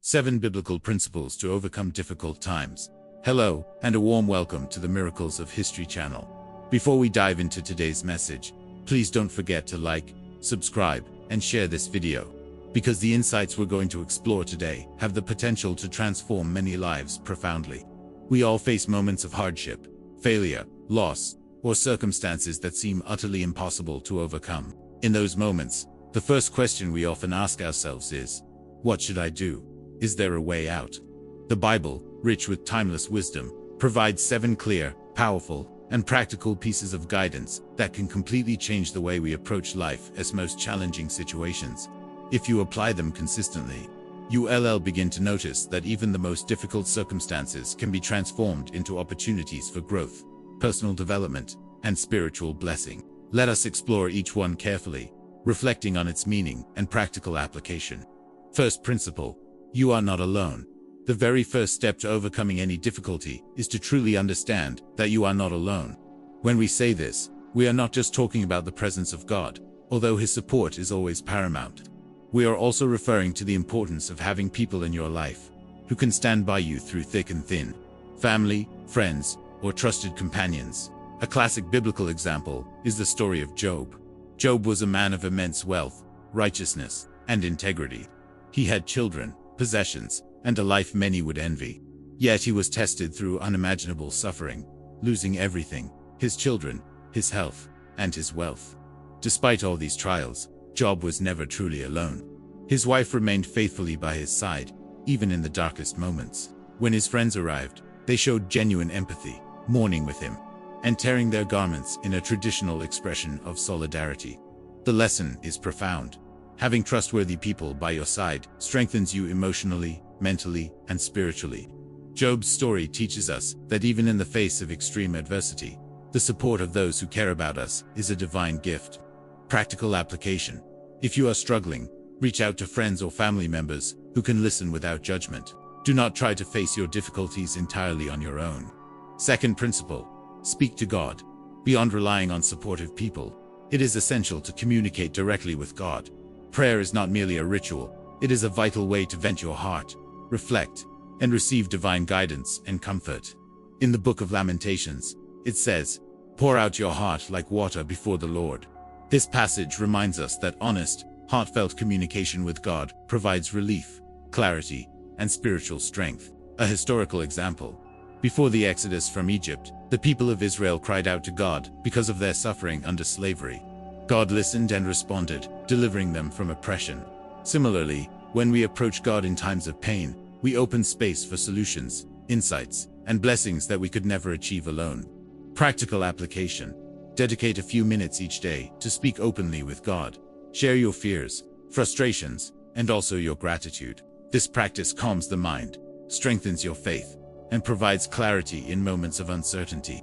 7 Biblical Principles to Overcome Difficult Times. Hello, and a warm welcome to the Miracles of History channel. Before we dive into today's message, please don't forget to like, subscribe, and share this video, because the insights we're going to explore today have the potential to transform many lives profoundly. We all face moments of hardship, failure, loss, or circumstances that seem utterly impossible to overcome. In those moments, the first question we often ask ourselves is, what should I do? Is there a way out? The Bible, rich with timeless wisdom, provides 7 clear, powerful, and practical pieces of guidance that can completely change the way we approach life as most challenging situations. If you apply them consistently, you'll begin to notice that even the most difficult circumstances can be transformed into opportunities for growth, personal development, and spiritual blessing. Let us explore each one carefully, reflecting on its meaning and practical application. First principle: you are not alone. The very first step to overcoming any difficulty is to truly understand that you are not alone. When we say this, we are not just talking about the presence of God, although His support is always paramount. We are also referring to the importance of having people in your life who can stand by you through thick and thin. Family, friends, or trusted companions. A classic biblical example is the story of Job. Job was a man of immense wealth, righteousness, and integrity. He had children, possessions, and a life many would envy. Yet he was tested through unimaginable suffering, losing everything: his children, his health, and his wealth. Despite all these trials, Job was never truly alone. His wife remained faithfully by his side, even in the darkest moments. When his friends arrived, they showed genuine empathy, mourning with him, and tearing their garments in a traditional expression of solidarity. The lesson is profound. Having trustworthy people by your side strengthens you emotionally, mentally, and spiritually. Job's story teaches us that even in the face of extreme adversity, the support of those who care about us is a divine gift. Practical application: if you are struggling, reach out to friends or family members who can listen without judgment. Do not try to face your difficulties entirely on your own. Second principle: speak to God. Beyond relying on supportive people, it is essential to communicate directly with God. Prayer is not merely a ritual, it is a vital way to vent your heart, reflect, and receive divine guidance and comfort. In the book of Lamentations, it says, "Pour out your heart like water before the Lord." This passage reminds us that honest, heartfelt communication with God provides relief, clarity, and spiritual strength. A historical example: before the Exodus from Egypt, the people of Israel cried out to God because of their suffering under slavery. God listened and responded, delivering them from oppression. Similarly, when we approach God in times of pain, we open space for solutions, insights, and blessings that we could never achieve alone. Practical application: dedicate a few minutes each day to speak openly with God. Share your fears, frustrations, and also your gratitude. This practice calms the mind, strengthens your faith, and provides clarity in moments of uncertainty.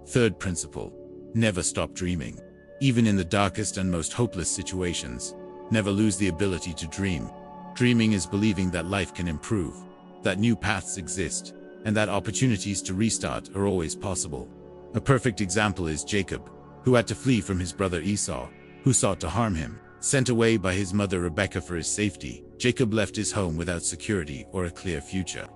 Third principle: never stop dreaming. Even in the darkest and most hopeless situations, never lose the ability to dream. Dreaming is believing that life can improve, that new paths exist, and that opportunities to restart are always possible. A perfect example is Jacob, who had to flee from his brother Esau, who sought to harm him. Sent away by his mother Rebekah for his safety, Jacob left his home without security or a clear future.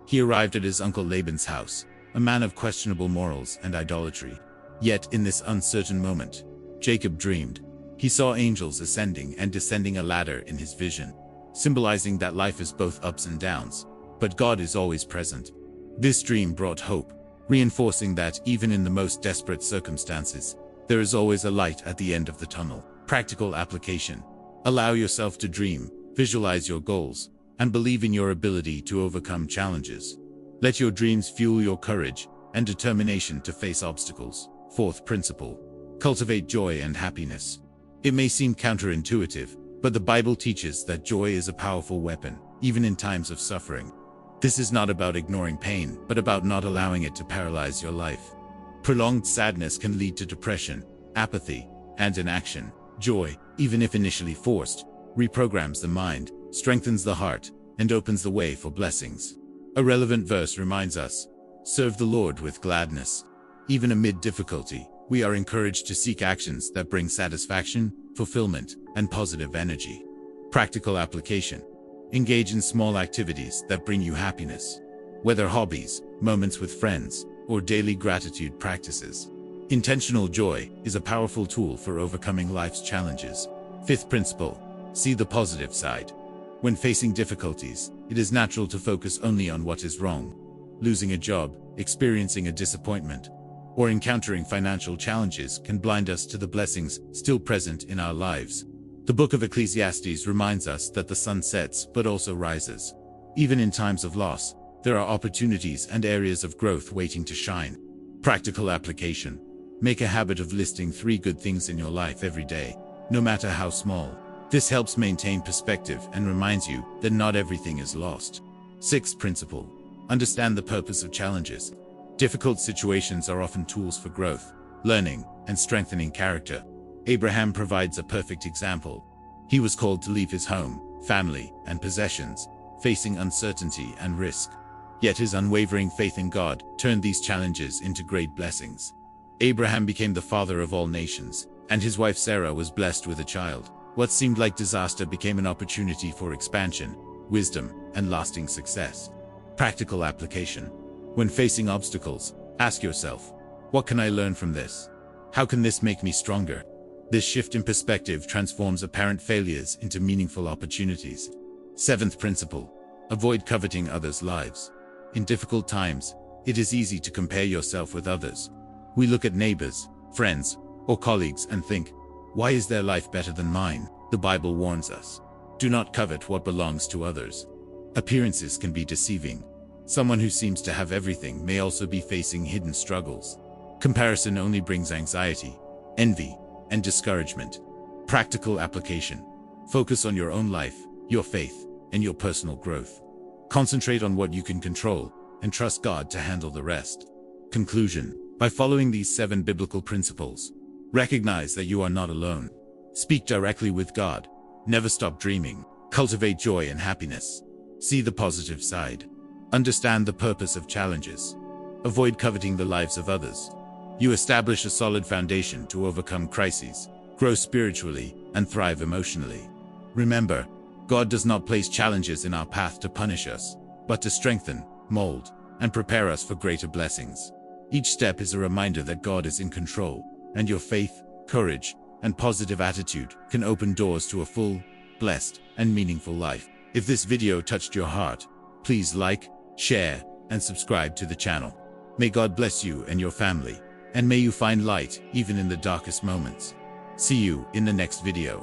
He arrived at his uncle Laban's house, a man of questionable morals and idolatry. Yet in this uncertain moment, Jacob dreamed. He saw angels ascending and descending a ladder in his vision, symbolizing that life is both ups and downs, but God is always present. This dream brought hope, reinforcing that even in the most desperate circumstances, there is always a light at the end of the tunnel. Practical application: allow yourself to dream, visualize your goals, and believe in your ability to overcome challenges. Let your dreams fuel your courage and determination to face obstacles. Fourth principle: cultivate joy and happiness. It may seem counterintuitive, but the Bible teaches that joy is a powerful weapon, even in times of suffering. This is not about ignoring pain, but about not allowing it to paralyze your life. Prolonged sadness can lead to depression, apathy, and inaction. Joy, even if initially forced, reprograms the mind, strengthens the heart, and opens the way for blessings. A relevant verse reminds us, "Serve the Lord with gladness." Even amid difficulty, we are encouraged to seek actions that bring satisfaction, fulfillment, and positive energy. Practical application: Engage in small activities that bring you happiness, whether hobbies, moments with friends, or daily gratitude practices. Intentional joy is a powerful tool for overcoming life's challenges. Fifth principle: see the positive side. When facing difficulties, it is natural to focus only on what is wrong. Losing a job, experiencing a disappointment, or encountering financial challenges can blind us to the blessings still present in our lives. The book of Ecclesiastes reminds us that the sun sets but also rises. Even in times of loss, there are opportunities and areas of growth waiting to shine. Practical application: make a habit of listing 3 good things in your life every day, no matter how small. This helps maintain perspective and reminds you that not everything is lost. Sixth principle: understand the purpose of challenges. Difficult situations are often tools for growth, learning, and strengthening character. Abraham provides a perfect example. He was called to leave his home, family, and possessions, facing uncertainty and risk. Yet his unwavering faith in God turned these challenges into great blessings. Abraham became the father of all nations, and his wife Sarah was blessed with a child. What seemed like disaster became an opportunity for expansion, wisdom, and lasting success. Practical application: when facing obstacles, ask yourself, what can I learn from this? How can this make me stronger? This shift in perspective transforms apparent failures into meaningful opportunities. Seventh principle: avoid coveting others' lives. In difficult times, it is easy to compare yourself with others. We look at neighbors, friends, or colleagues and think, why is their life better than mine? The Bible warns us, do not covet what belongs to others. Appearances can be deceiving. Someone who seems to have everything may also be facing hidden struggles. Comparison only brings anxiety, envy, and discouragement. Practical application: focus on your own life, your faith, and your personal growth. Concentrate on what you can control, and trust God to handle the rest. Conclusion: by following these 7 biblical principles, recognize that you are not alone. Speak directly with God. Never stop dreaming. Cultivate joy and happiness. See the positive side. Understand the purpose of challenges. Avoid coveting the lives of others. You establish a solid foundation to overcome crises, grow spiritually, and thrive emotionally. Remember, God does not place challenges in our path to punish us, but to strengthen, mold, and prepare us for greater blessings. Each step is a reminder that God is in control, and your faith, courage, and positive attitude can open doors to a full, blessed, and meaningful life. If this video touched your heart, please like, share, and subscribe to the channel. May God bless you and your family, and may you find light even in the darkest moments. See you in the next video.